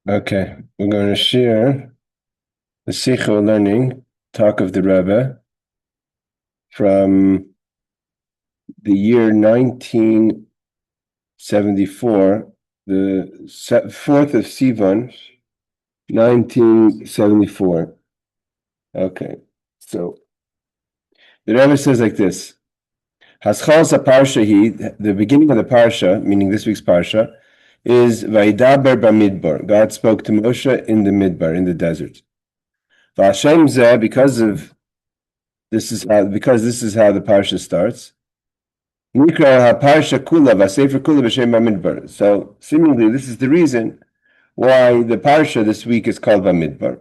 Okay, we're going to share the Sicha learning talk of the Rebbe from the year 1974, the 4th of Sivan, 1974. Okay, so the Rebbe says like this: Haschal Parsha, the beginning of the Parsha, meaning this week's Parsha, is Vaidaber Bamidbar. God spoke to Moshe in the Midbar, in the desert. V'Hashem zeh, because this is how the Parsha starts. Nikra HaParsha Kula V'Sefer Kula B'Shem Bamidbar. So seemingly this is the reason why the Parsha this week is called Bamidbar,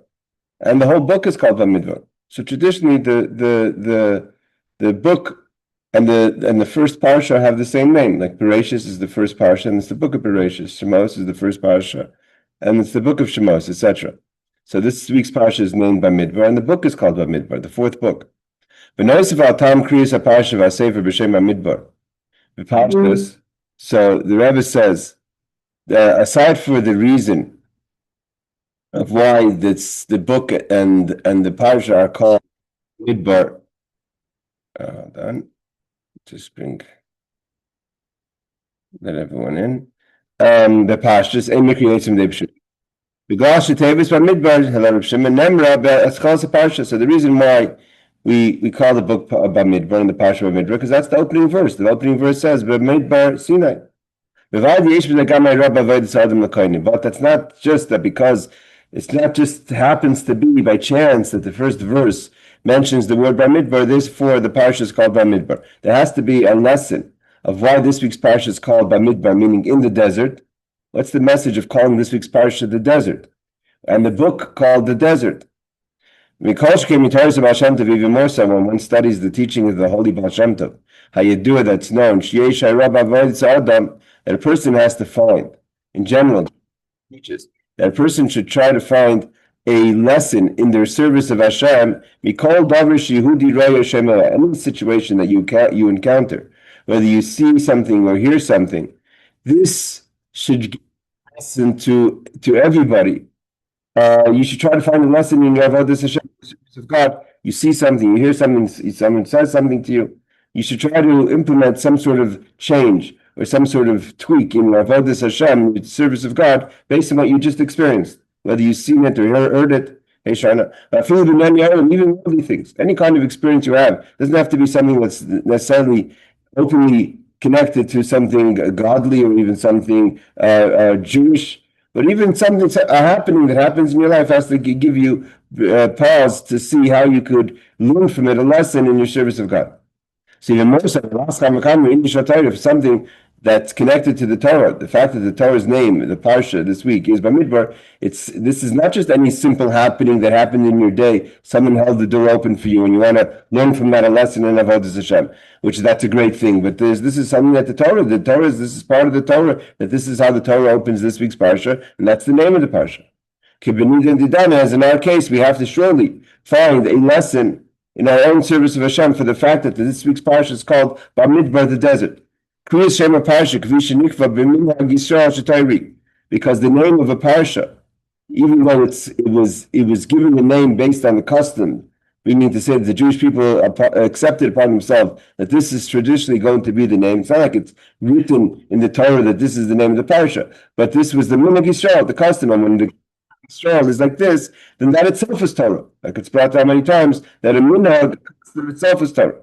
and the whole book is called Bamidbar. So traditionally the book and the first parsha have the same name. Like Bereshis is the first parsha, and it's the book of Bereshis. Shemos is the first parsha, and it's the book of Shemos, etc. So this week's parsha is named Bamidbar, and the book is called Bamidbar, the fourth book. So the Rebbe says that aside for the reason of why the book and the parsha are called Midbar, then just let everyone in. The pastures, Amy creates some Debshim. So the reason why we call the book Bamidbar and the Parsha Bamidbar, because that's the opening verse. The opening verse says Bamidbar Sinai. But that's not just that, because it's not just happens to be by chance that the first verse mentions the word Bamidbar. Therefore, the parsha is called Bamidbar. There has to be a lesson of why this week's parsha is called Bamidbar, meaning in the desert. What's the message of calling this week's parsha the desert, and the book called the desert? When one studies the teaching of the holy Baal Shem Tov, Hayedua, that's known, that a person has to find, in general, teaches that a person should try to find a lesson in their service of Hashem. Any situation that you encounter, whether you see something or hear something, this should give a lesson to everybody. You should try to find a lesson in your avodas Hashem, the service of God. You see something, you hear something, someone says something to you. You should try to implement some sort of change or some sort of tweak in avodas Hashem, the service of God, based on what you just experienced, whether you've seen it or heard it. Hey, Shana, even worldly things, any kind of experience you have, doesn't have to be something that's necessarily openly connected to something godly or even something Jewish. But even something happening that happens in your life has to give you pause to see how you could learn from it a lesson in your service of God. So even more so, if something that's connected to the Torah, the fact that the Torah's name, the Parsha this week is Bamidbar, this is not just any simple happening that happened in your day. Someone held the door open for you and you want to learn from that a lesson in Avodas Hashem, which that's a great thing. But this is something that this is part of the Torah, that this is how the Torah opens this week's Parsha, and that's the name of the Parsha. As in our case, we have to surely find a lesson in our own service of Hashem for the fact that this week's parsha is called Bamidbar, the desert. Because the name of a parsha, even though it was given the name based on the custom, we mean to say that the Jewish people accepted upon themselves that this is traditionally going to be the name. It's not like it's written in the Torah that this is the name of the parsha, but this was the minhag Yisrael, the custom. And when the Israel is like this, then that itself is Torah. Like it's brought down many times that a minhag itself is Torah.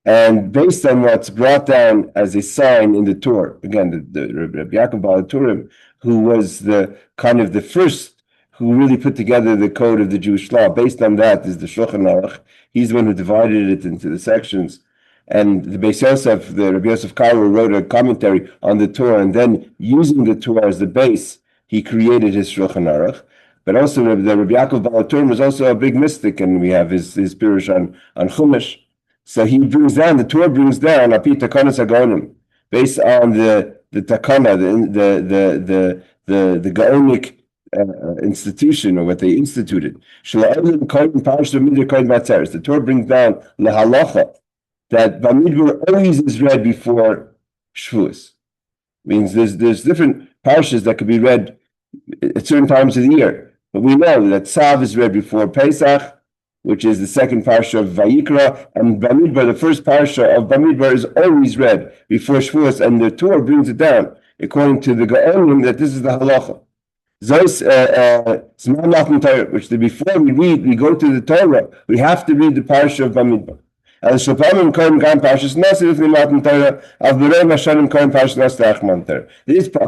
And based on what's brought down as a sign in the Torah, again, the Rabbi Yaakov Baal Turim, who was the first who really put together the code of the Jewish law. Based on that is the Shulchan Aruch. He's the one who divided it into the sections. And the Beis Yosef, the Rabbi Yosef Karo, wrote a commentary on the Torah, and then using the Torah as the base, he created his Shulchan Aruch. But also, the Rabbi Yaakov Baal Turim was also a big mystic, and we have his Pirush on Chumash. So he brings down, the Torah brings down Api Takanas Hagonim, based on the Takana, the Gaonic institution, or what they instituted. The Torah brings down Lahalacha, that Bamidbar always is read before Shavuos. Means there's different parshas that could be read at certain times of the year. But we know that Tzav is read before Pesach, which is the second parsha of Vayikra, and Bamidbar, the first parsha of Bamidbar, is always read before Shavuos, and the Torah brings it down according to the Gaonim that this is the halacha. Matan Torah, which before we read, we go to the Torah, we have to read the parsha of Bamidbar. There is a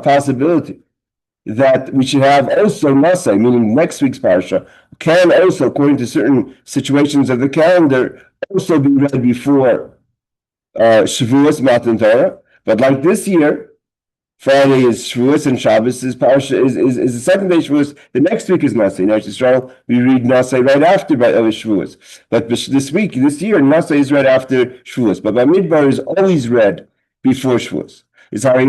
possibility that we should have also Nasai, meaning next week's parsha, can also, according to certain situations of the calendar, also be read before Shavuos Matan Torah. But like this year, Friday is Shavuos and Shabbos is parsha is the second day Shavuos. The next week is Nasai. In Israel, we read Nasai right after Shavuos. But this year, Nasai is read after Shavuos. But Bamidbar is always read before Shavuos. Is so the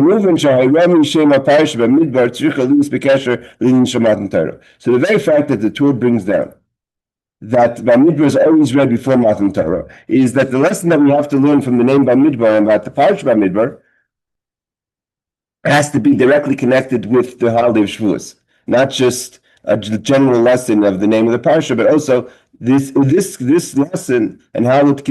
very fact that the Torah brings down that Bamidbar is always read before Matan Torah is that the lesson that we have to learn from the name Bamidbar and about the Parshat Bamidbar has to be directly connected with the holiday of Shavuos, not just a general lesson of the name of the parsha, but also this lesson and how it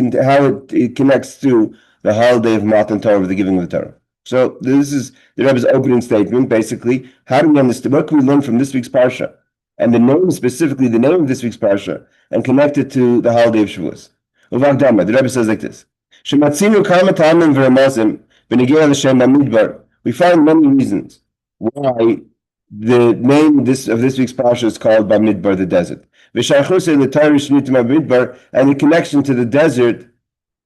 connects to the holiday of Matan Torah, of the giving of the Torah. So this is the Rebbe's opening statement. Basically, how do we understand? What can we learn from this week's parsha, and the name specifically, the name of this week's parsha, and connect it to the holiday of Shavuos? The Rebbe says like this: we find many reasons why the name of this week's parsha is called Bamidbar, the desert. And the connection to the desert,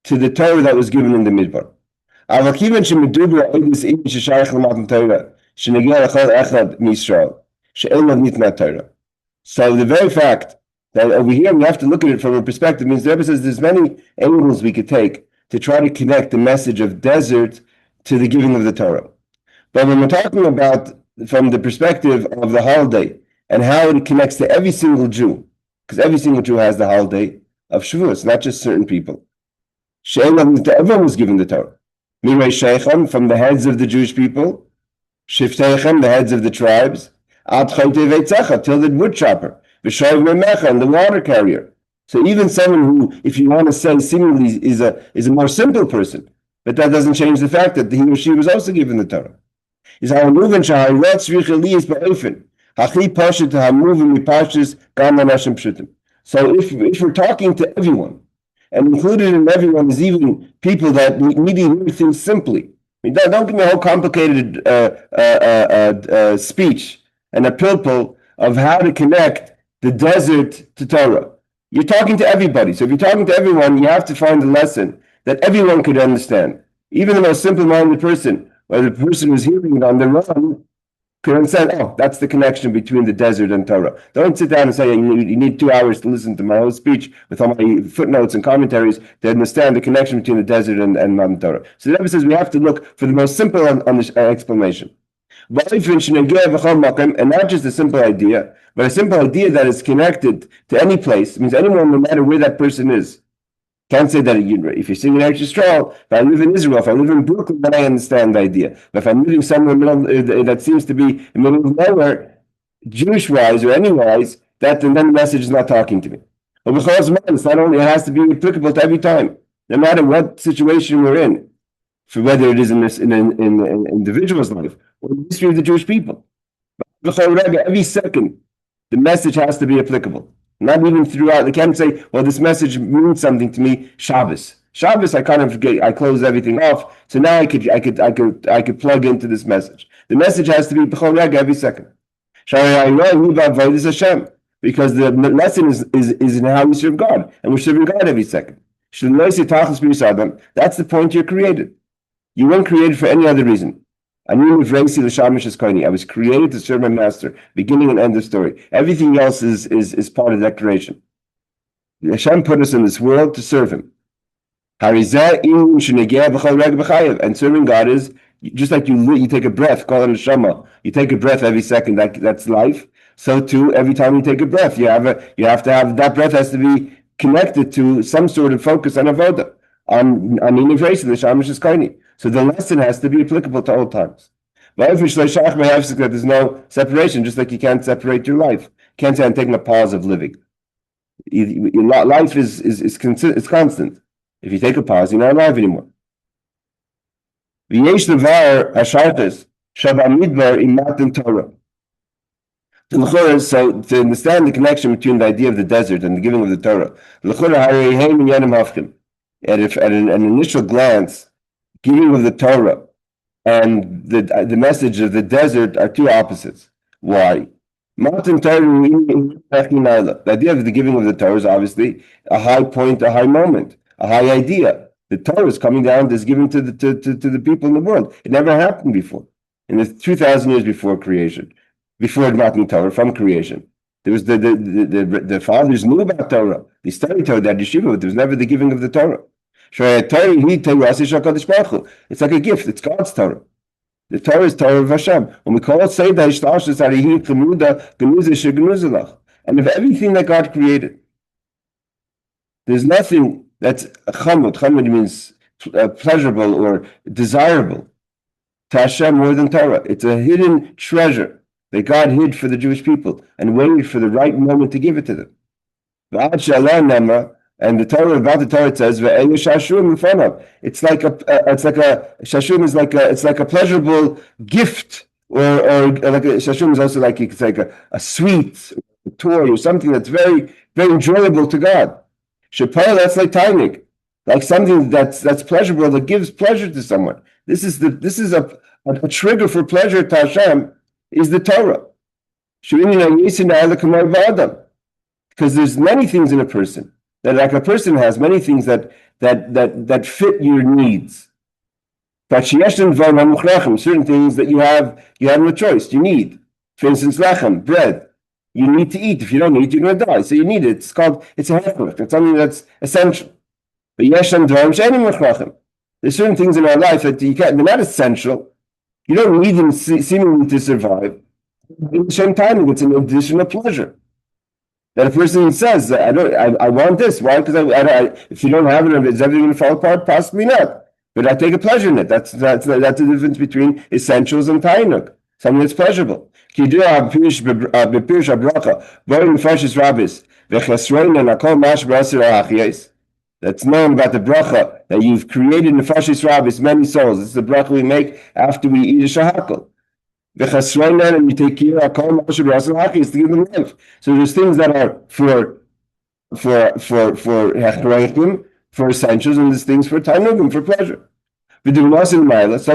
to the Torah that was given in the Midbar. So the very fact that over here we have to look at it from a perspective means the Rebbe says there's many angles we could take to try to connect the message of desert to the giving of the Torah. But when we're talking about from the perspective of the holiday and how it connects to every single Jew, because every single Jew has the holiday of Shavuos, not just certain people. Everyone was given the Torah. Mirei Sheichem, from the heads of the Jewish people, Shiftechem, the heads of the tribes, Ad Chote Veitzecha, till the wood chopper, V'shoiv Memecha, and the water carrier. So even someone who, if you want to say seemingly is a more simple person, but that doesn't change the fact that he or she was also given the Torah. Is how moving Shahayot Tzrich Eliyas Ba'ofen, Hachi Pashat HaMuvim Mipashas Gam Lanashim Pshutim. So if we're talking to everyone, and included in everyone is even people that need to hear things simply. I mean, don't give me a whole complicated speech and a pilpul of how to connect the desert to Torah. You're talking to everybody. So if you're talking to everyone, you have to find a lesson that everyone could understand. Even the most simple-minded person, or the person who's hearing it on their own, could understand, oh, that's the connection between the desert and Torah. Don't sit down and say you need 2 hours to listen to my whole speech with all my footnotes and commentaries to understand the connection between the desert and Matan Torah. So the Rebbe says we have to look for the most simple explanation. And not just a simple idea, but a simple idea that is connected to any place. It means anyone, no matter where that person is. Can't say that if you're singing Eretz Yisrael, if I live in Israel, if I live in Brooklyn, then I understand the idea. But if I'm living somewhere that seems to be in the middle of nowhere, Jewish-wise or any-wise, then the message is not talking to me. But because it's not only, it has to be applicable to every time, no matter what situation we're in, for whether it is in an individual's life or the history of the Jewish people. Every second, the message has to be applicable. Not even throughout. They can't say, well, this message means something to me. Shabbos, I I close everything off. So now I could plug into this message. The message has to be b'chol rega every second. Because the lesson is in how we serve God, and we're serving God every second. That's the point you're created. You weren't created for any other reason. I was created to serve my master, beginning and end of story. Everything else is part of that creation. Hashem put us in this world to serve him. And serving God is just like you take a breath, call it a shama. You take a breath every second, that's life. So too, every time you take a breath, you have to have that breath has to be connected to some sort of focus on avoda, on integration, the shamash is kaini. So the lesson has to be applicable to all times. That there's no separation, just like you can't separate your life. You can't say I'm taking a pause of living. Life is constant. If you take a pause, you're not alive anymore. V'yesh levar hashartes Bamidbar in Matan Torah. So to understand the connection between the idea of the desert and the giving of the Torah, at an initial glance, giving of the Torah and the message of the desert are two opposites. Why? Matan Torah, the idea of the giving of the Torah is obviously a high point, a high moment, a high idea. The Torah is coming down, is given to the people in the world. It never happened before. In the 2,000 years before creation, before Matan Torah, from creation, there was the fathers knew about Torah. They studied Torah, they had yeshiva, but there was never the giving of the Torah. It's like a gift. It's God's Torah. The Torah is Torah of Hashem. When we call it Seidah, and of everything that God created, there's nothing that's chamud. Chamud means pleasurable or desirable to Hashem more than Torah. It's a hidden treasure that God hid for the Jewish people and waited for the right moment to give it to them. And the Torah, about the Torah, it says, it's like a shashum is like a pleasurable gift, or like a shashum is also like it's like a sweet a toy or something that's very, very enjoyable to God. Shapar, that's like tainik, like something that's pleasurable, that gives pleasure to someone. This is a trigger for pleasure to Hashem, is the Torah. Because there's many things in a person. That like a person has many things that fit your needs. But certain things that you have no choice. You need, for instance, lechem, bread. You need to eat. If you don't eat, you're going to die. So you need it. It's a hechlich. It's something that's essential. But there's certain things in our life that you can't. They're not essential. You don't need them seemingly to survive. At the same time, it's an additional pleasure. That a person says, I want this. Why? Because if you don't have it, is everything going to fall apart? Possibly not. But I take a pleasure in it. That's the difference between essentials and tainuk. Something that's pleasurable. That's known about the bracha that you've created in the Nefashis Rabbis many souls. It's the bracha we make after we eat a shahakal. And you take care of to give them life. So there's things that are for hechrayim, for essentials, and there's things for tainugim, for pleasure. So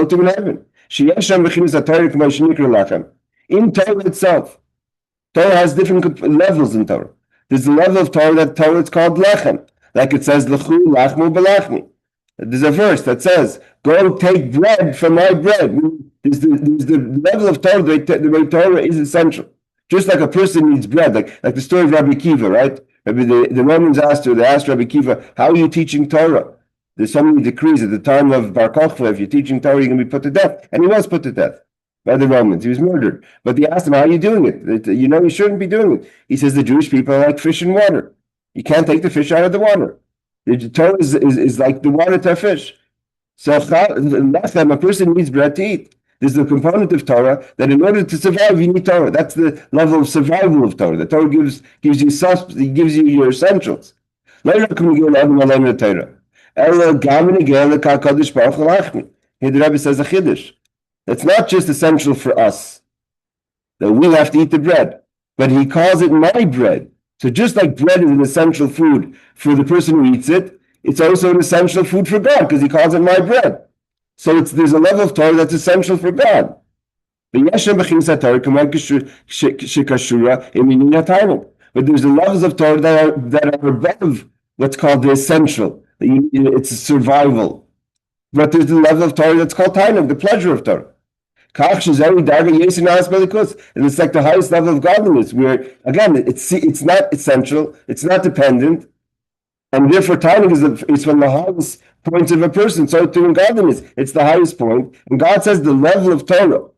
too in heaven. In Torah itself, Torah has different levels in Torah. There's a level of Torah it's called lechem, like it says lechu lachmu belachmi. There's a verse that says, "Go take bread from my bread." There's the level of Torah, the way Torah is essential. Just like a person needs bread, like the story of Rabbi Kiva, right? The Romans asked Rabbi Kiva, "How are you teaching Torah?" There's so many decrees at the time of Bar Kokhba, if you're teaching Torah, you're going to be put to death. And he was put to death by the Romans. He was murdered. But they asked him, "How are you doing it? You shouldn't be doing it." He says, "The Jewish people are like fish in water. You can't take the fish out of the water. The Torah is like the water to a fish. So a person needs bread to eat. There's the component of Torah that in order to survive, you need Torah. That's the level of survival of Torah. The Torah gives you gives you your essentials. Here the Rebbe says a chiddush. It's not just essential for us that we have to eat the bread, but he calls it my bread. So just like bread is an essential food for the person who eats it, it's also an essential food for God because he calls it my bread. So there's a level of Torah that's essential for God. But there's the levels of Torah that are above what's called the essential. It's survival. But there's the level of Torah that's called tainuk, the pleasure of Torah. And it's like the highest level of godliness, where again it's not essential, it's not dependent, and therefore tainuk is from the highest points of a person. So too in godliness, it's the highest point. And God says the level of Torah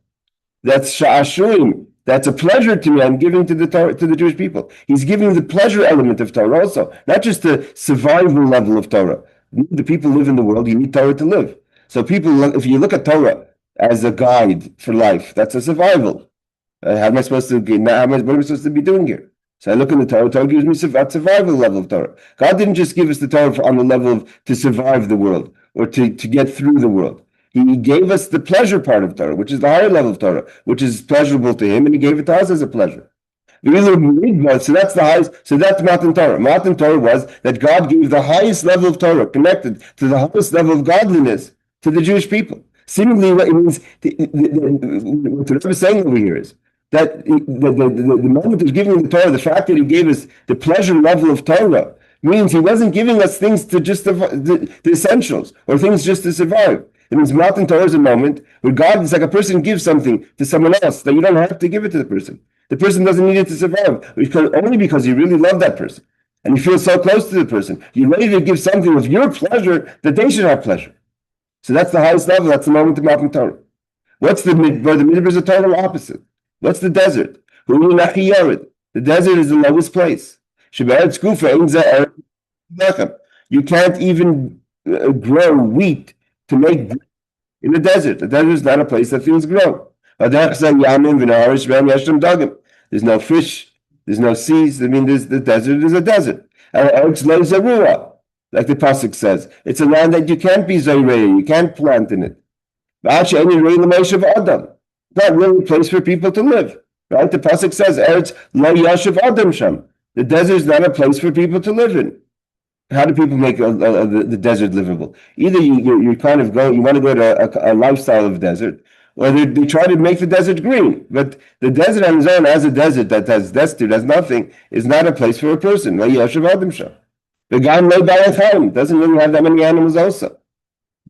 that's sha'ashuim, that's a pleasure to me, I'm giving to the Jewish people. He's giving the pleasure element of Torah also, not just the survival level of Torah. The people live in the world, you need Torah to live. So people, if you look at Torah, as a guide for life. That's a survival. How am I supposed to get now? What am I supposed to be doing here? So I look in the Torah. Torah gives me a survival level of Torah. God didn't just give us the Torah on the level of to survive the world or to get through the world. He gave us the pleasure part of Torah, which is the higher level of Torah, which is pleasurable to him, and he gave it to us as a pleasure. So that's the highest. So that's Matan Torah. Matan Torah was that God gave the highest level of Torah connected to the highest level of godliness to the Jewish people. Seemingly, what it means, what the Rebbe is saying over here is that the moment of giving the Torah, the fact that he gave us the pleasure level of Torah, means he wasn't giving us things to just the essentials or things just to survive. It means Matan Torah is a moment where God is like a person gives something to someone else that you don't have to give it to the person. The person doesn't need it to survive, only because you really love that person and you feel so close to the person. You're ready to give something of your pleasure that they should have pleasure. So that's the highest level. That's the moment of Matan Torah. What's the Midbar? The Midbar is a total opposite. What's the desert? The desert is the lowest place. You can't even grow wheat to make bread in the desert. The desert is not a place that things grow. There's no fish, there's no seas. I mean, the desert is a desert. Like the pasuk says, it's a land that you can't be zoyrei, you can't plant in it. It's not really a place for people to live. Right? The pasuk says, Eretz lo yashav adam sham. The desert is not a place for people to live in. How do people make the desert livable? Either you kind of you want to go to a lifestyle of desert, or they try to make the desert green. But the desert on its own, as a desert that has destitute, has nothing, is not a place for a person. The guy doesn't really have that many animals also.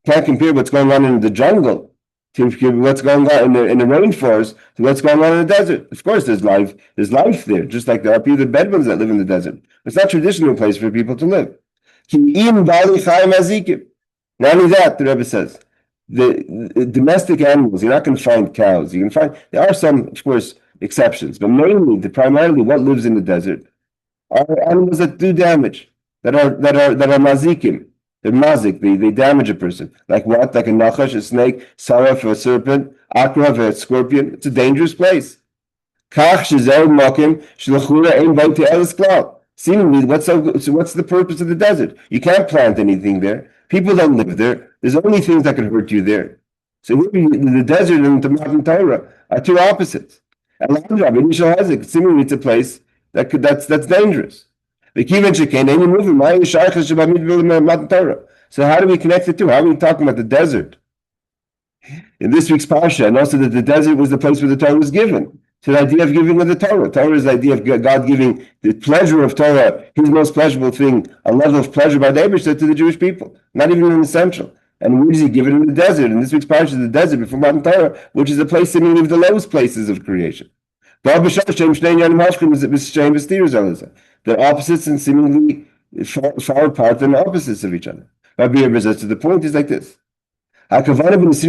You can't compare what's going on in the jungle to what's going on in the rainforest to what's going on in the desert. Of course, there's life there, just like there are people, the Bedouins that live in the desert. It's not a traditional place for people to live. Not only that, the Rebbe says, the domestic animals, you're not going to find cows. You can find, there are some, of course, exceptions, but primarily what lives in the desert are animals that do damage, that are mazikim. They're mazik, they damage a person. Like what? Like a nachash, a snake, saraf, a serpent, akrav, a scorpion. It's a dangerous place. Seemingly, what's the purpose of the desert? You can't plant anything there. People don't live there. There's only things that can hurt you there. So the desert and the Matan Torah are two opposites. Seemingly, it's a place that's dangerous. So how do we connect the two? How are we talking about the desert? In this week's Parsha, and also that the desert was the place where the Torah was given. So the idea of giving of the Torah. Torah is the idea of God giving the pleasure of Torah, his most pleasurable thing, a level of pleasure by the Eibishter to the Jewish people, not even an essential. And where does he give it? In the desert? In this week's Parsha is the desert before Matan Torah, which is a place seemingly of the lowest places of creation. They're opposites and seemingly far apart than opposites of each other. Rabbi Yehuda says, to the point is like this. So why was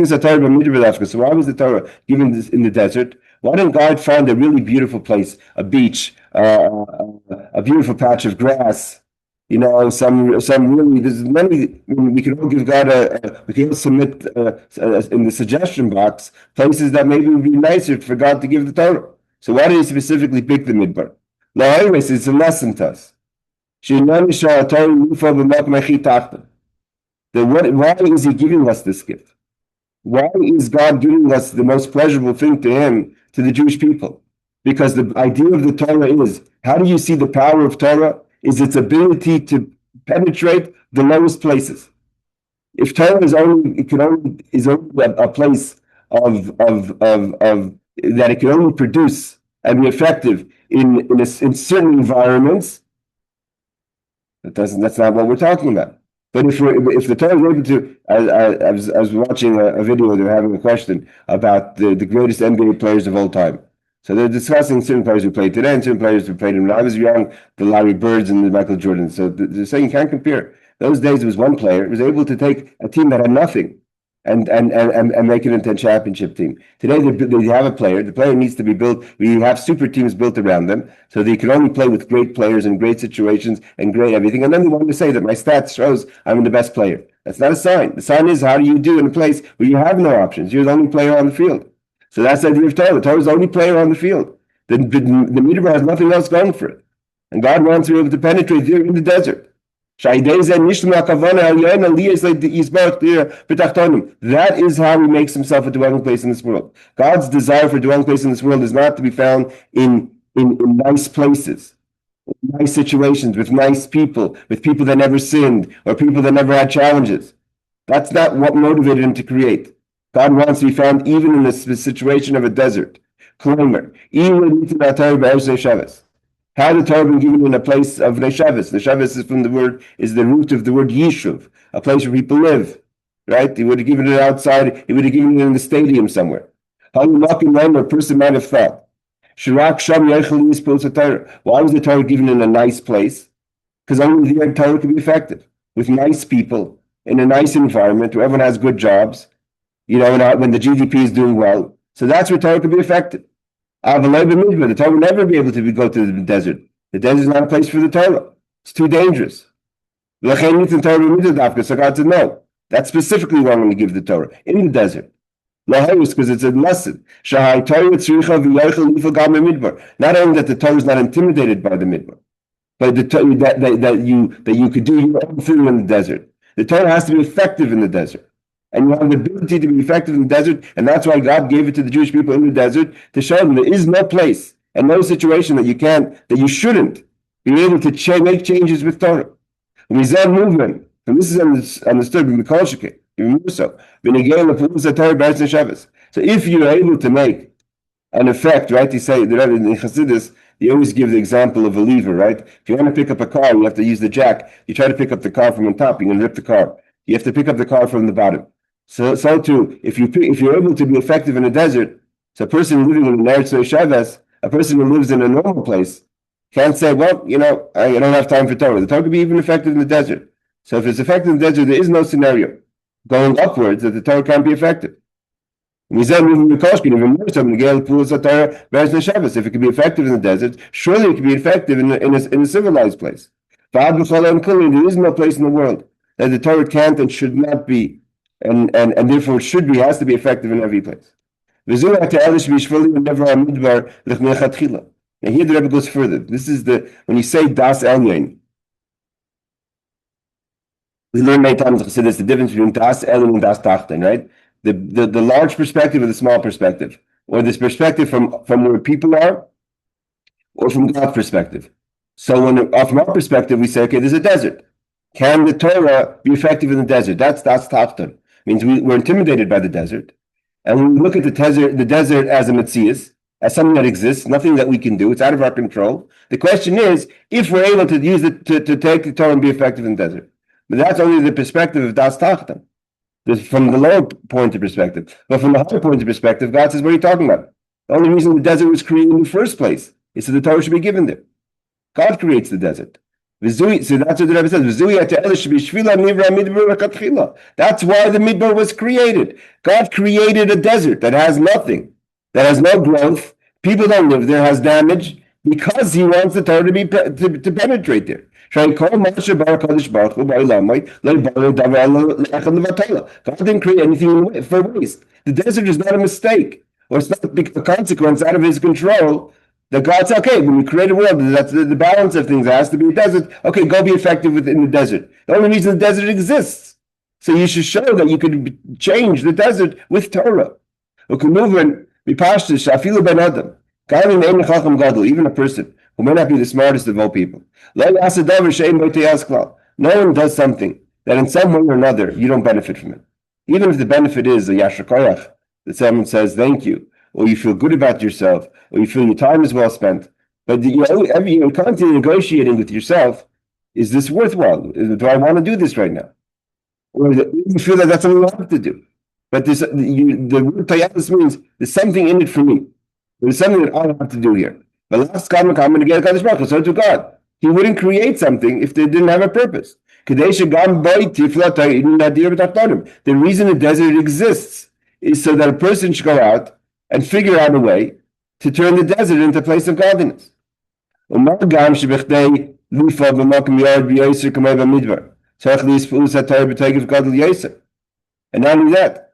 the Torah given this in the desert? Why didn't God find a really beautiful place, a beach, a beautiful patch of grass? You know, some really, there's many, we can all give God we can all submit in the suggestion box places that maybe would be nicer for God to give the Torah. So why did he specifically pick the Midbar? Anyways, it's a lesson to us. Why is he giving us this gift? Why is God giving us the most pleasurable thing to him, to the Jewish people? Because the idea of the Torah is, how do you see the power of Torah? Is its ability to penetrate the lowest places. If Torah is only a place of that it can only produce and be effective in certain environments, that's not what we're talking about. But if the Torah is able to, I was watching a video, they were having a question about the greatest NBA players of all time. So they're discussing certain players who played today and certain players who played when I was young, the Larry Birds and the Michael Jordans. So they're saying you can't compare. Those days there was one player who was able to take a team that had nothing and make it into a championship team. Today they have a player. The player needs to be built. We have super teams built around them, so they can only play with great players and great situations and great everything. And then they want to say that my stats shows I'm the best player. That's not a sign. The sign is, how do you do in a place where you have no options? You're the only player on the field. So that's the idea of Torah. Torah is the only player on the field. The Midbar has nothing else going for it. And God wants to be able to penetrate there in the desert. That is how he makes himself a dwelling place in this world. God's desire for a dwelling place in this world is not to be found in nice places, in nice situations, with nice people, with people that never sinned, or people that never had challenges. That's not what motivated him to create. God wants to be found even in the situation of a desert. Had the Torah been given in a place of Neshavas? Neshavas is from the word, is the root of the word Yishuv, a place where people live, right? He would have given it outside, he would have given it in the stadium somewhere. How you walk in a person might have thought, why was the Torah given in a nice place? Because only the Torah can be effective, with nice people, in a nice environment, where everyone has good jobs, when the GDP is doing well. So that's where Torah can be effective. The Torah will never be able to go to the desert. The desert is not a place for the Torah. It's too dangerous. So God said, no, that's specifically why I'm going to give the Torah in the desert. Because it's a lesson. Not only that the Torah is not intimidated by the Midbar, but that you could do your own thing in the desert. The Torah has to be effective in the desert. And you have the ability to be effective in the desert, and that's why God gave it to the Jewish people in the desert to show them there is no place and no situation that you shouldn't be able to make changes with Torah. Mizan movement, and this is understood in the Kolshike, even more so. So if you're able to make an effect, right? You say that in Chassidus, you always give the example of a lever, right? If you want to pick up a car, you have to use the jack. You try to pick up the car from on top, you're going to rip the car. You have to pick up the car from the bottom. So too, if you're able to be effective in a desert, so a person living in an Eretz Shavas, a person who lives in a normal place, can't say, well, I don't have time for Torah. The Torah can be even effective in the desert. So if it's effective in the desert, there is no scenario going upwards that the Torah can't be effective. If it can be effective in the desert, surely it can be effective in a civilized place. There is no place in the world that the Torah can't and should not be, and therefore has to be effective in every place. Now here the Rebbe goes further. This is when you say Das Elyon, we learn many times in Chassidus the difference between Das Elyon and Das Tachten, right? The large perspective or the small perspective, or this perspective from where people are, or from God's perspective. So from our perspective, we say, okay, there's a desert. Can the Torah be effective in the desert? That's Tachten. Means we're intimidated by the desert. And when we look at the desert as a metzias, as something that exists, nothing that we can do, it's out of our control. The question is, if we're able to use it to take the Torah and be effective in the desert. But that's only the perspective of Das Tachten, from the lower point of perspective. But from the higher point of perspective, God says, what are you talking about? The only reason the desert was created in the first place is so the Torah should be given there. God creates the desert. So that's what the Rebbe says. That's why the Midbar was created. God created a desert that has nothing, that has no growth. People don't live there, has damage, because He wants the Torah to penetrate there. God didn't create anything for waste. The desert is not a mistake, or it's not a consequence out of His control. That God said, okay, when we create a world, that's the balance of things. There has to be a desert. Okay, go be effective within the desert. The only reason the desert exists. So you should show that you could change the desert with Torah. Even a person who may not be the smartest of all people. No one does something that in some way or another you don't benefit from it. Even if the benefit is a yashar koyach, that someone says thank you, or you feel good about yourself, or you feel your time is well spent. But you're constantly negotiating with yourself, is this worthwhile? Do I want to do this right now? Or you feel that that's something I have to do. But the word tayalis means there's something in it for me. There's something that I have to do here. But last time I'm going to get Kadosh Baruch Hu, so to God. He wouldn't create something if they didn't have a purpose. The reason the desert exists is so that a person should go out and figure out a way to turn the desert into a place of godliness. And not only that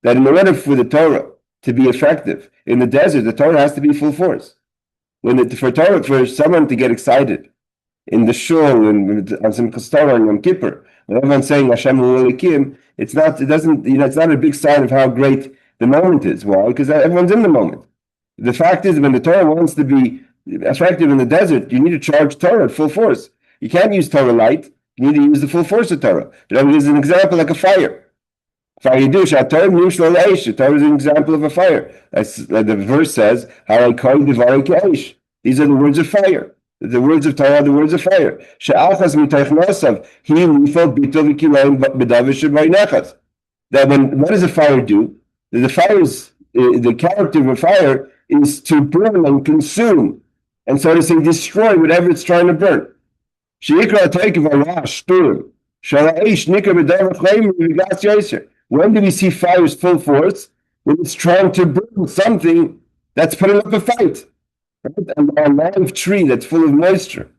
in order for the Torah to be effective in the desert, the Torah has to be full force. For someone to get excited in the shul and on some Torah and Yom Kippur, when everyone's saying Hashem Elikim, it's not a big sign of how great the moment is. Why? Because everyone's in the moment. The fact is, when the Torah wants to be effective in the desert, you need to charge Torah at full force. You can't use Torah light. You need to use the full force of Torah. There's an example like a fire. Torah is an example of a fire. The verse says, these are the words of fire. The words of Torah, the words of fire. That what does a fire do? The character of a fire is to burn and consume, and so to say, destroy whatever it's trying to burn. When do we see fires full force? When it's trying to burn something that's putting up a fight. Right? A live tree that's full of moisture,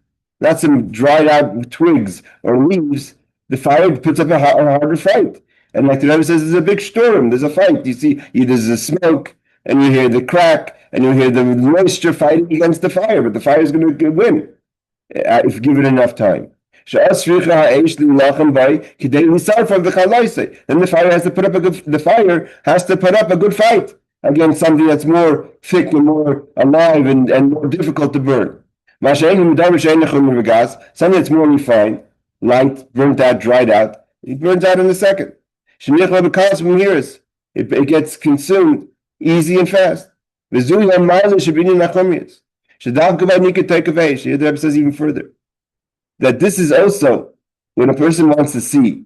not some dried out twigs or leaves. The fire puts up a harder fight. And like the Rebbe says, there's a big storm, there's a fight. You see, there's a smoke, and you hear the crack, and you hear the moisture fighting against the fire, but the fire is going to win if given enough time. Then the fire has to put up a good fight against something that's more thick and more alive and more difficult to burn. Something that's more refined, light, burnt out, dried out, it burns out in a second. It gets consumed easy and fast. The Rebbe says even further that this is also when a person wants to see.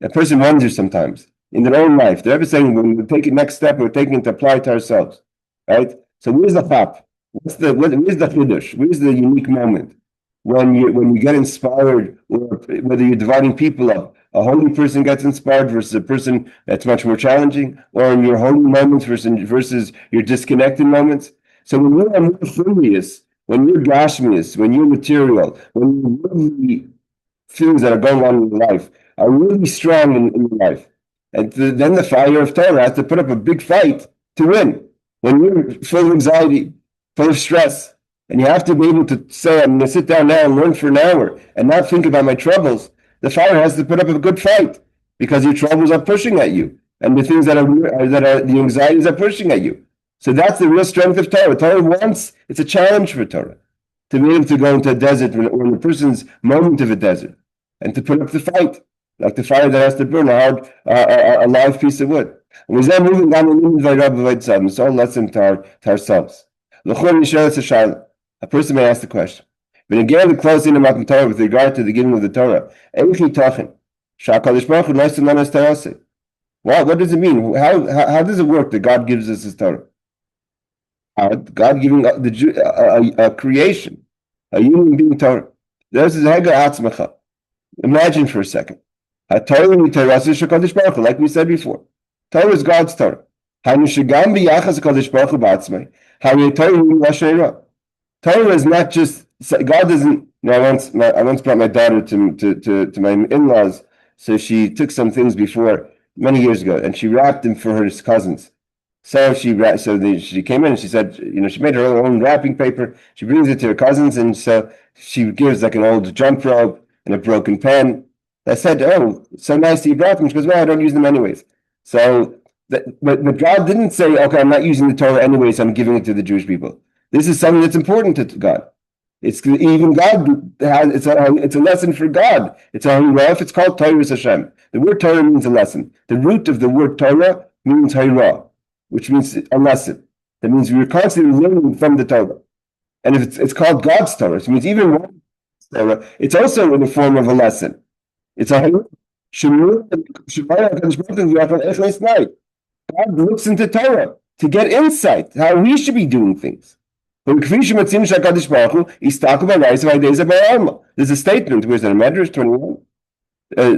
A person wonders sometimes in their own life. The Rebbe is saying when we take it next step, we're taking it to apply it to ourselves, right? So where's the chap? Where's the chiddush? Where's the unique moment when you get inspired, or whether you're dividing people up? A holy person gets inspired versus a person that's much more challenging, or in your holy moments versus your disconnected moments. So when you're more furious, when you're gashmius, when you're material, when you're really things that are going on in your life are really strong in your life, and then the fire of Torah has to put up a big fight to win. When you're full of anxiety, full of stress, and you have to be able to say, I'm going to sit down now and learn for an hour and not think about my troubles, the fire has to put up a good fight because your troubles are pushing at you, and the things that are the anxieties are pushing at you. So that's the real strength of Torah. Torah wants, it's a challenge for Torah to be able to go into a desert or in a person's moment of a desert and to put up the fight, like the fire that has to burn a live piece of wood. And we're moving on so lesson to ourselves. A person may ask the question, but again, the closing of Matan Torah with regard to the giving of the Torah, what does it mean? How does it work that God gives us His Torah? God giving a creation, a human being Torah. There's His Hega Atzmacha. Imagine for a second. Like we said before, Torah is God's Torah. Torah is not just, God doesn't. I once brought my daughter to my in-laws, so she took some things before many years ago, and she wrapped them for her cousins. So she came in and she said, she made her own wrapping paper. She brings it to her cousins, and so she gives like an old jump rope and a broken pen. I said, "Oh, so nice that you brought them." She goes, "Well, I don't use them anyways." So, but God didn't say, "Okay, I'm not using the Torah anyways. I'm giving it to the Jewish people." This is something that's important to God. It's even God has. It's a lesson for God. It's a Hirah. It's called Torah Hashem. The word Torah means a lesson. The root of the word Torah means Hirah, which means a lesson. That means we're constantly learning from the Torah. And if it's called God's Torah, it means even Torah, it's also in the form of a lesson. It's a God looks into Torah to get insight how we should be doing things. There's a statement, where's it in Medrash 21?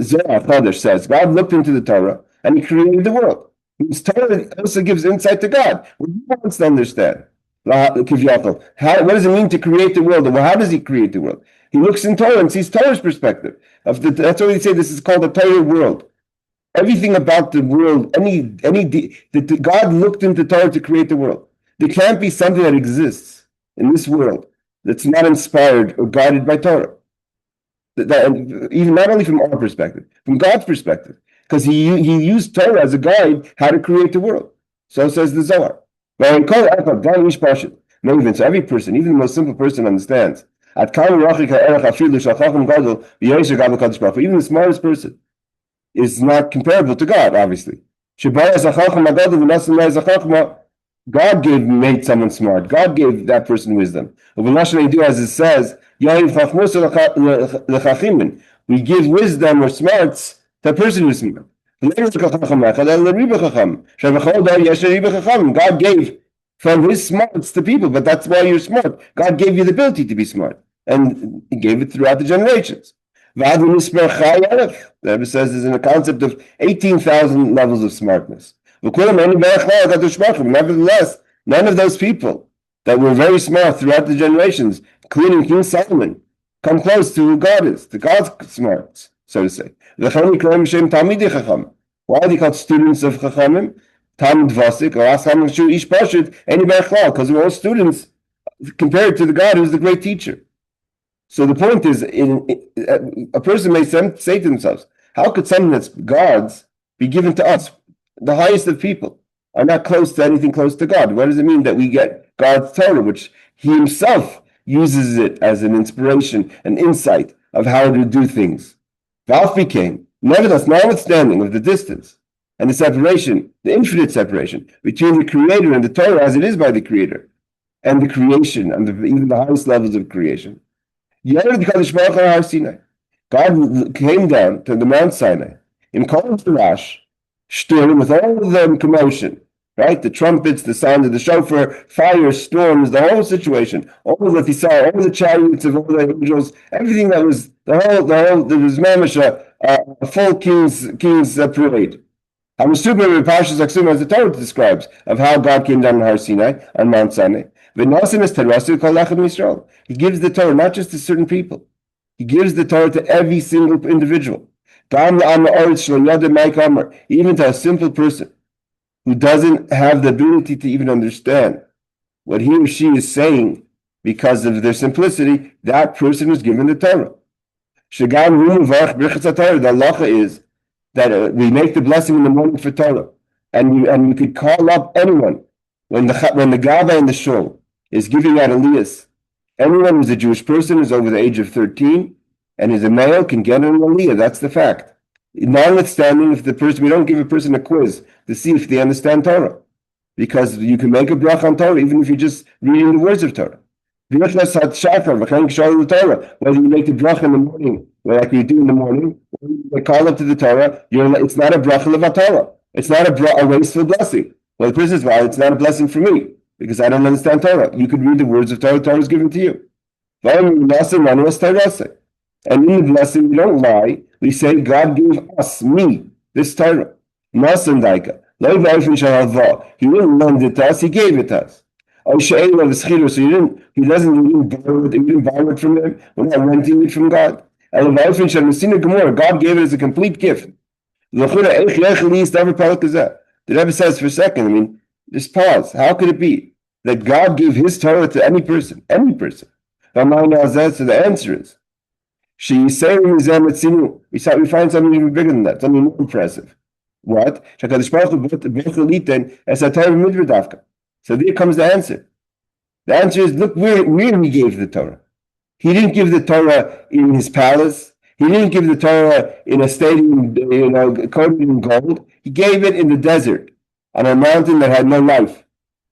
Zohar Chodesh says, God looked into the Torah and He created the world. His Torah also gives insight to God. What He wants to understand. What does it mean to create the world? Well, how does He create the world? He looks in Torah and sees Torah's perspective. That's why they say this is called the Torah world. Everything about the world, God looked into Torah to create the world. There can't be something that exists in this world that's not inspired or guided by Torah. Even not only from our perspective, from God's perspective, because he used Torah as a guide how to create the world. So says the Zohar. So every person, even the most simple person, understands. Even the smartest person is not comparable to God, obviously. God made someone smart. God gave that person wisdom. As it says, we give wisdom or smarts to a person who is smart. God gave from his smarts to people, but that's why you're smart. God gave you the ability to be smart, and he gave it throughout the generations. The Rebbe says there's a concept of 18,000 levels of smartness. Nevertheless, none of those people that were very smart throughout the generations, including King Solomon, come close to who God is, to God's smarts, so to say. Why are they called students of Chachamim? Talmud Vasik, or Asam Ish Pashut, because we're all students compared to the God who's the great teacher. So the point is, a person may say to themselves, how could something that's God's be given to us? The highest of people are not close to anything close to God. What does it mean that we get God's Torah, which he himself uses it as an inspiration, an insight of how to do things? Valf became, nevertheless, notwithstanding of the distance and the separation, the infinite separation between the Creator and the Torah as it is by the Creator, and the creation, and even the highest levels of creation. God came down to the Mount Sinai in Kol Shturim, with all the commotion, right? The trumpets, the sound of the shofar, fire, storms, the whole situation, all that he saw, all the chariots of all the angels, everything that was there was mamish a full king's parade. As the Torah describes of how God came down on Har Sinai, on Mount Sinai. He gives the Torah not just to certain people. He gives the Torah to every single individual. Even to a simple person who doesn't have the ability to even understand what he or she is saying because of their simplicity, that person was given the Torah. The halacha is that we make the blessing in the morning for Torah, and you could call up anyone when the Gaba in the shul is giving out aliyahs. Anyone who's a Jewish person who's over the age of 13 and is a male can get an aliyah. That's the fact. Notwithstanding, if we don't give a person a quiz to see if they understand Torah, because you can make a bracha on Torah even if you're just reading the words of Torah. Whether you make the bracha in the morning, like you do in the morning, or you call up to the Torah, it's not a bracha levatara. It's not a wasteful blessing. Well, the person says, well, it's not a blessing for me because I don't understand Torah. You could read the words of Torah. Torah is given to you. And in the blessing, we don't lie. We say, God gave us, me, this Torah. He didn't lend it to us, he gave it to us. So he didn't borrow it from him. We're not renting it from God. God gave it as a complete gift. The Rebbe says for a second, just pause. How could it be that God gave his Torah to any person? Any person. So the answer is, we find something even bigger than that, something more impressive. What? So there comes the answer. The answer is, look where he gave the Torah. He didn't give the Torah in his palace. He didn't give the Torah in a stadium, coated in gold. He gave it in the desert, on a mountain that had no life.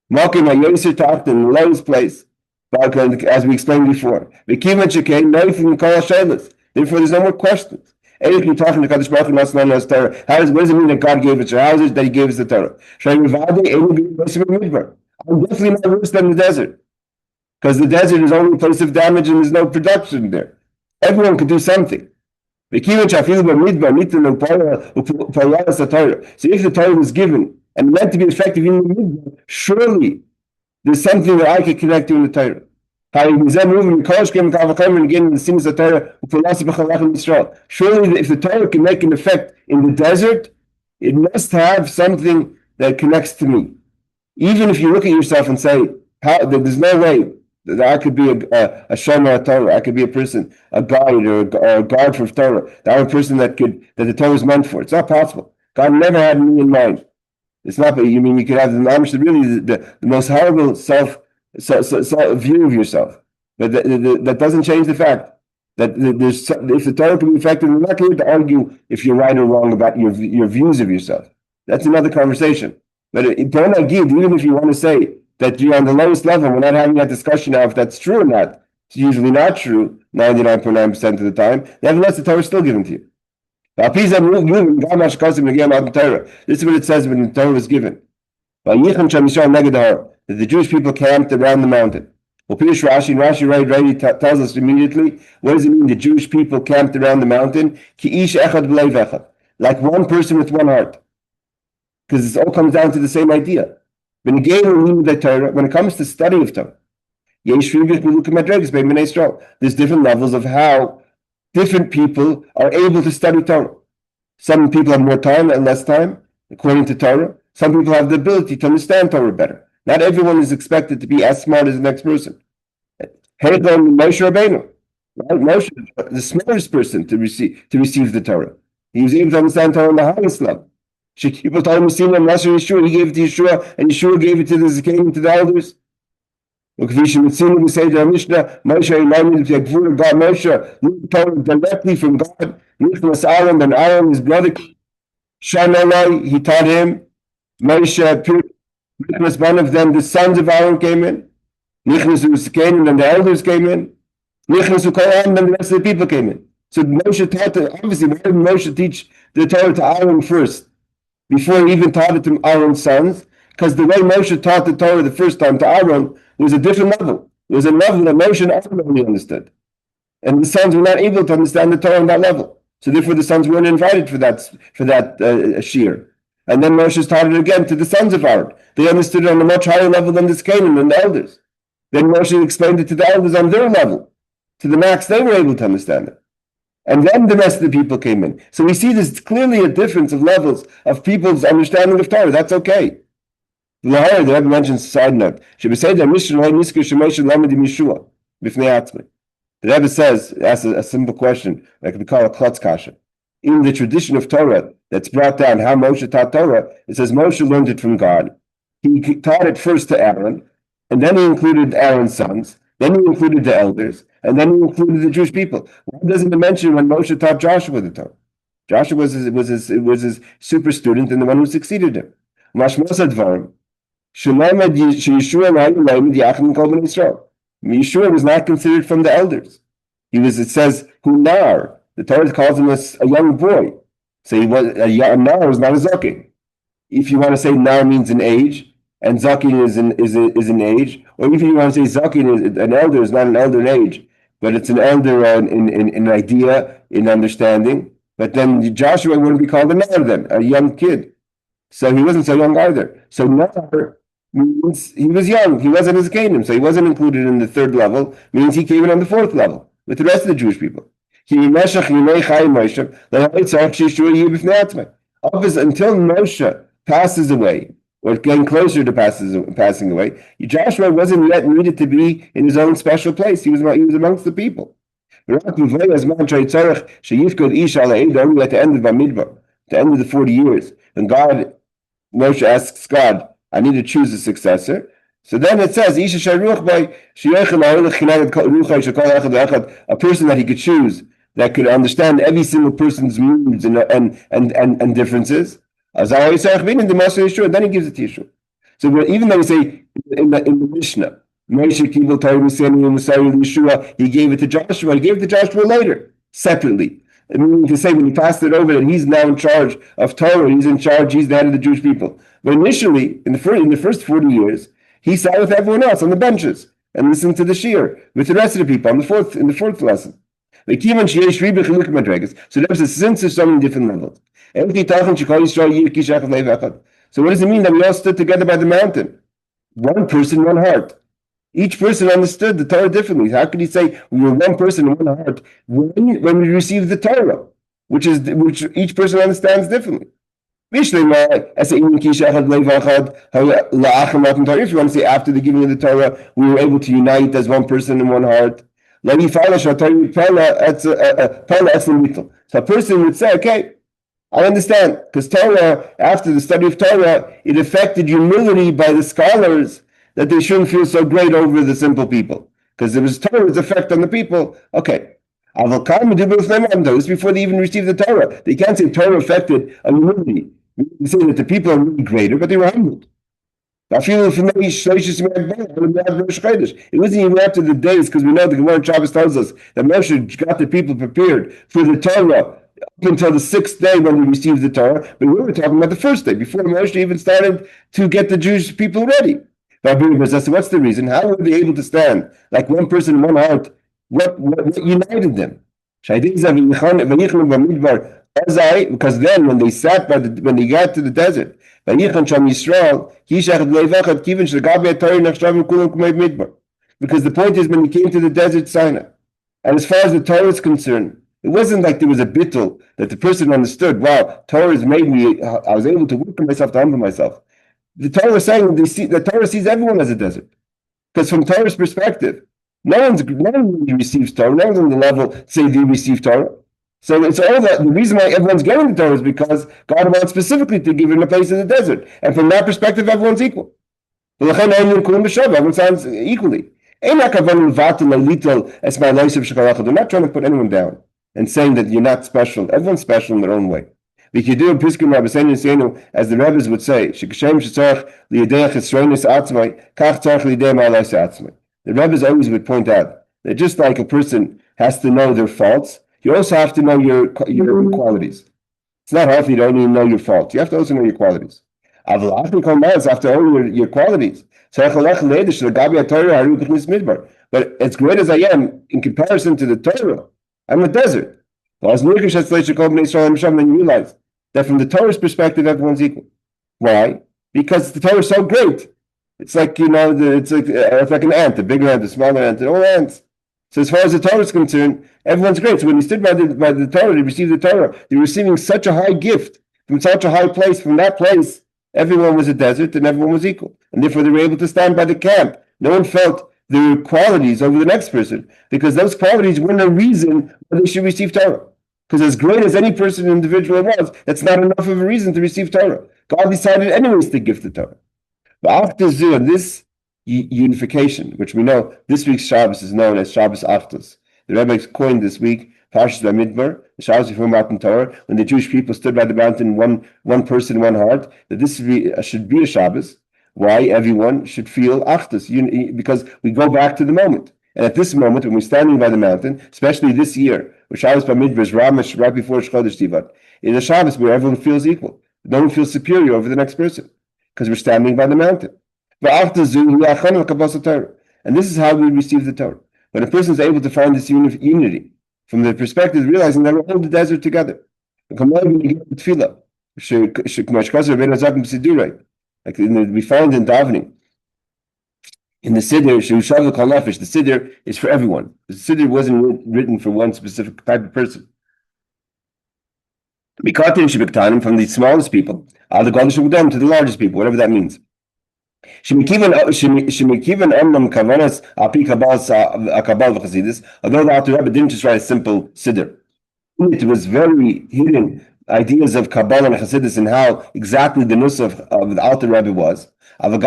In the lowest place, as we explained before. Therefore, there's no more questions. What does it mean that God gave it? How is it that he gave us the Torah? I'm definitely not worse than the desert, because the desert is only a place of damage and there's no production there. Everyone can do something. So if the Torah was given and meant to be effective in the midbar, surely there's something that I could connect to in the Torah. Surely, if the Torah can make an effect in the desert, it must have something that connects to me. Even if you look at yourself and say, there's no way that I could be a shomer Torah, I could be a person, a guide or a guard for Torah, that I'm a person that the Torah is meant for. It's not possible. God never had me in mind. It's not. You mean you could have the most horrible self view of yourself, but that doesn't change the fact that if the Torah can be effective, we're not here to argue if you're right or wrong about your views of yourself. That's another conversation. But even if you want to say that you're on the lowest level, we're not having that discussion now if that's true or not. It's usually not true 99.9% of the time. Nevertheless, the Torah is still given to you. This is what it says when the Torah was given. That the Jewish people camped around the mountain. Rashi tells us immediately, what does it mean the Jewish people camped around the mountain? Like one person with one heart. Because it all comes down to the same idea. When it comes to study of Torah, there's different levels of how different people are able to study Torah. Some people have more time and less time, according to Torah. Some people have the ability to understand Torah better. Not everyone is expected to be as smart as the next person. Moshe Rabbeinu, right? Moshe, the smartest person to receive the Torah. He was able to understand Torah on the highest level. People told him, Yeshua, he gave it to Yeshua, and Yeshua gave it to the Zikanim and to the elders. We say to our Mishnah, Moshe Torah directly from God. Nichnas Aaron, and Aaron, his brother, Shanalai, he taught him. Moshe, Nichnas, one of them, the sons of Aaron came in. Nichnas Zikanim, and the elders came in. Nichnas Ukolam, and the rest of the people came in. So Moshe taught, obviously, why did Moshe teach the Torah to Aaron first, before he even taught it to Aaron's sons? Because the way Moshe taught the Torah the first time to Aaron was a different level. It was a level that Moshe and Aaron only understood. And the sons were not able to understand the Torah on that level. So therefore the sons weren't invited for that shiur. And then Moshe taught it again to the sons of Aaron. They understood it on a much higher level than the Zikanim and the elders. Then Moshe explained it to the elders on their level. To the max they were able to understand it. And then the rest of the people came in. So we see there's clearly a difference of levels of people's understanding of Torah. That's okay. The Rebbe mentions a side note. The Rebbe says, asks a simple question, like we call a klutz kasha. In the tradition of Torah that's brought down how Moshe taught Torah, it says Moshe learned it from God. He taught it first to Aaron, and then he included Aaron's sons, then he included the elders, and then he included the Jewish people. Why doesn't it mention when Moshe taught Joshua the Torah? Joshua was his super student and the one who succeeded him. Yeshua was not considered from the elders. It says, Hunar. The Torah calls him a young boy. So Nar was not a Zakin. If you want to say Nar means an age, and Zakin is an age, or if you want to say Zakin is an elder, is not an elder in age, but it's an elder in idea, in understanding. But then Joshua wouldn't be called a Nar then, a young kid. So he wasn't so young either. So Nar means he was young. He wasn't as a Canaan, so he wasn't included in the third level, means he came in on the fourth level with the rest of the Jewish people. Until Moshe passes away, or getting closer to passing away, Joshua wasn't yet needed to be in his own special place. He was amongst the people. Only at the end of Bamidbar, the end of the 40 years, and Moshe asks God, I need to choose a successor. So then it says, a person that he could choose, that could understand every single person's moods and differences. And then he gives it to Yeshua. So even though we say in the Mishnah, he gave it to Joshua, he gave it to Joshua later, separately. Meaning to say when he passed it over that he's now in charge of Torah, he's in charge, he's the head of the Jewish people. But initially, in the first 40 years, he sat with everyone else on the benches and listened to the shiur with the rest of the people in the fourth lesson. So there's a sense of so many different levels. So what does it mean that we all stood together by the mountain? One person, one heart. Each person understood the Torah differently. How could he say we were one person in one heart when we received the Torah, which each person understands differently? If you want to say after the giving of the Torah, we were able to unite as one person in one heart. So a person would say, okay, I understand, because Torah, after the study of Torah, it affected humility by the scholars that they shouldn't feel so great over the simple people, because it was Torah's effect on the people. Okay. This is before they even received the Torah. They can't say Torah affected humility. They say that the people are really greater, but they were humbled. It wasn't even after the days, because we know the Gemara Shabbos tells us that Moshe got the people prepared for the Torah up until the 6th day when we received the Torah. But we were talking about the first day, before Moshe even started to get the Jewish people ready. What's the reason? How were they able to stand like one person in one heart? What united them? Because then when they when they got to the desert, because the point is when he came to the desert Sinai, and as far as the Torah is concerned, it wasn't like there was a bittul that the person understood, wow, Torah has made me, I was able to work on myself, to humble myself. The Torah is saying the Torah sees everyone as a desert. Because from Torah's perspective, no one really receives Torah, no one's on the level to say they receive Torah. So it's all that the reason why everyone's getting the Torah is because God wants specifically to give him a place in the desert. And from that perspective, everyone's equal. Everyone sounds equally. They're not trying to put anyone down and saying that you're not special. Everyone's special in their own way. As the Rebbes would say, the Rebbes always would point out that just like a person has to know their faults, you also have to know your qualities. It's not hard for you to only know your faults. You have to also know your qualities. After all your qualities. But as great as I am in comparison to the Torah, I'm a desert. Then you realize that from the Torah's perspective, everyone's equal. Why? Because the Torah is so great. It's like, it's like an ant, a bigger ant, a smaller ant, and all ants. So as far as the Torah is concerned, everyone's great. So when you stood by the Torah, they received the Torah. They're receiving such a high gift from such a high place. From that place, everyone was a desert and everyone was equal. And therefore they were able to stand by the camp. No one felt their qualities over the next person, because those qualities weren't a reason why they should receive Torah. Because as great as any person individual was, that's not enough of a reason to receive Torah. God decided anyways to give the Torah. But after this unification, which we know this week's Shabbos is known as Shabbos Achtos. The Rebbe coined this week Parshat Bamidbar, the Shabbos before Matan Torah, when the Jewish people stood by the mountain, one person, one heart, that this should be a Shabbos. Why? Everyone should feel Achtos, because we go back to the moment. And at this moment, when we're standing by the mountain, especially this year, where Shabbos Bamidbar is Ramash, right before Chodesh Tivat, it is a Shabbos where everyone feels equal. No one feels superior over the next person, because we're standing by the mountain. And this is how we receive the Torah. When a person is able to find this unity, from the perspective of realizing that we're all in the desert together. Like we find in davening, in the Siddur, the Siddur is for everyone. The Siddur wasn't written for one specific type of person. From the smallest people, to the largest people, whatever that means. Although the Alter Rebbe didn't just write a simple Siddur. It was very hidden ideas of Kabbalah and Chassidus and how exactly the nusach of the Alter Rebbe was. No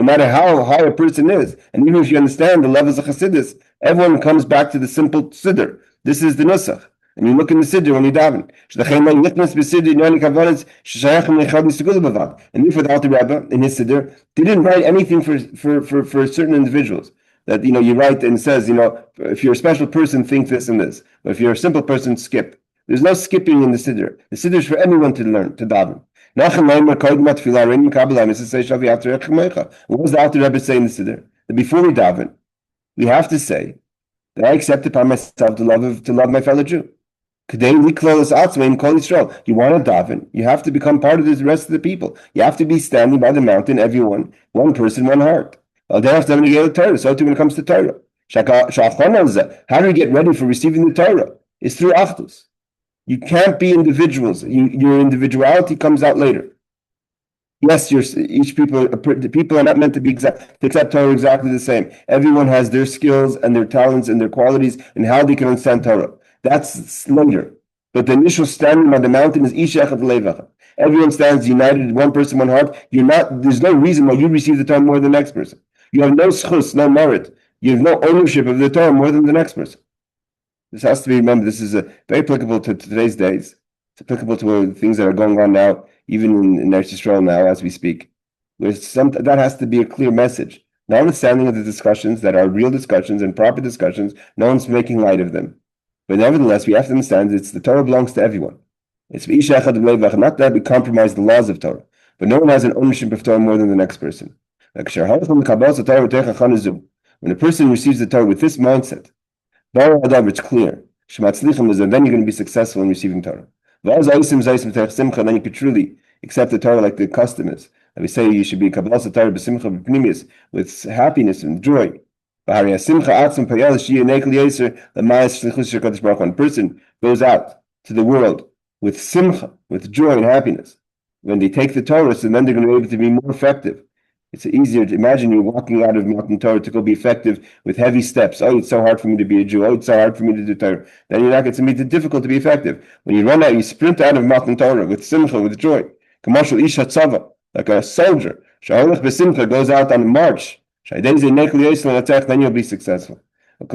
matter how high a person is, and even if you understand the levels of Chassidus, everyone comes back to the simple Siddur. This is the nusach. And you look in the Siddur when you daven. And therefore the Alter Rebbe in his Siddur didn't write anything for certain individuals. That you write and it says, if you're a special person, think this and this. But if you're a simple person, skip. There's no skipping in the Siddur. The Siddur is for anyone to learn, to daven. What does the Alter Rebbe say in the Siddur? That before we daven, we have to say that I accept upon myself to love my fellow Jew. You want to daven, you have to become part of the rest of the people. You have to be standing by the mountain, everyone, one person, one heart. Well, they have to have a Torah. So too when it comes to Torah. How do we get ready for receiving the Torah? It's through Achdus. You can't be individuals. Your individuality comes out later. Yes, the people are not meant to be to accept Torah exactly the same. Everyone has their skills and their talents and their qualities and how they can understand Torah. That's later. But the initial standing on the mountain is Ish Echad Levacha. Everyone stands united, one person, one heart. There's no reason why you receive the Torah more than the next person. You have no schus, no merit. You have no ownership of the Torah more than the next person. This has to be remembered. This is very applicable to today's days. It's applicable to things that are going on now, even in Eretz Yisrael now as we speak. That has to be a clear message. Notwithstanding of the discussions that are real discussions and proper discussions, no one's making light of them. But nevertheless, we have to understand the Torah belongs to everyone. It's not that we compromise the laws of Torah, but no one has an ownership of Torah more than the next person. When a person receives the Torah with this mindset, it's clear. Then you're going to be successful in receiving Torah. Then you could truly accept the Torah like the custom is. And we say you should be Kabbalas Torah b'simcha b'pnimius, with happiness and joy. When a person goes out to the world with simcha, with joy and happiness, when they take the Torah, so then they're going to be able to be more effective. It's easier to imagine you're walking out of Matan Torah to go be effective with heavy steps. Oh, it's so hard for me to be a Jew. Oh, it's so hard for me to do Torah. Then you're not going to meet it difficult to be effective. When you run out, you sprint out of Matan Torah with simcha, with joy. Commercial ish hatzava, like a soldier. Sha'olech b'simcha goes out on a march. Then you'll be successful. As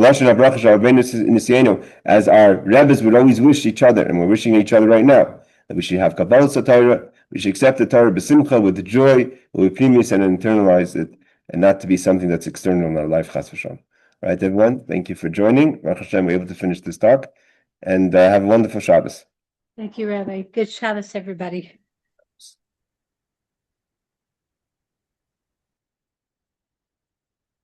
our rabbis would always wish each other, and we're wishing each other right now, that we should have Kabbalas Torah, we should accept the Torah b'simcha, with joy, with premise, and internalize it, and not to be something that's external in our life, chas v'shalom. Right, everyone? Thank you for joining. Baruch Hashem, we're able to finish this talk, and have a wonderful Shabbos. Thank you, Rabbi. Good Shabbos, everybody.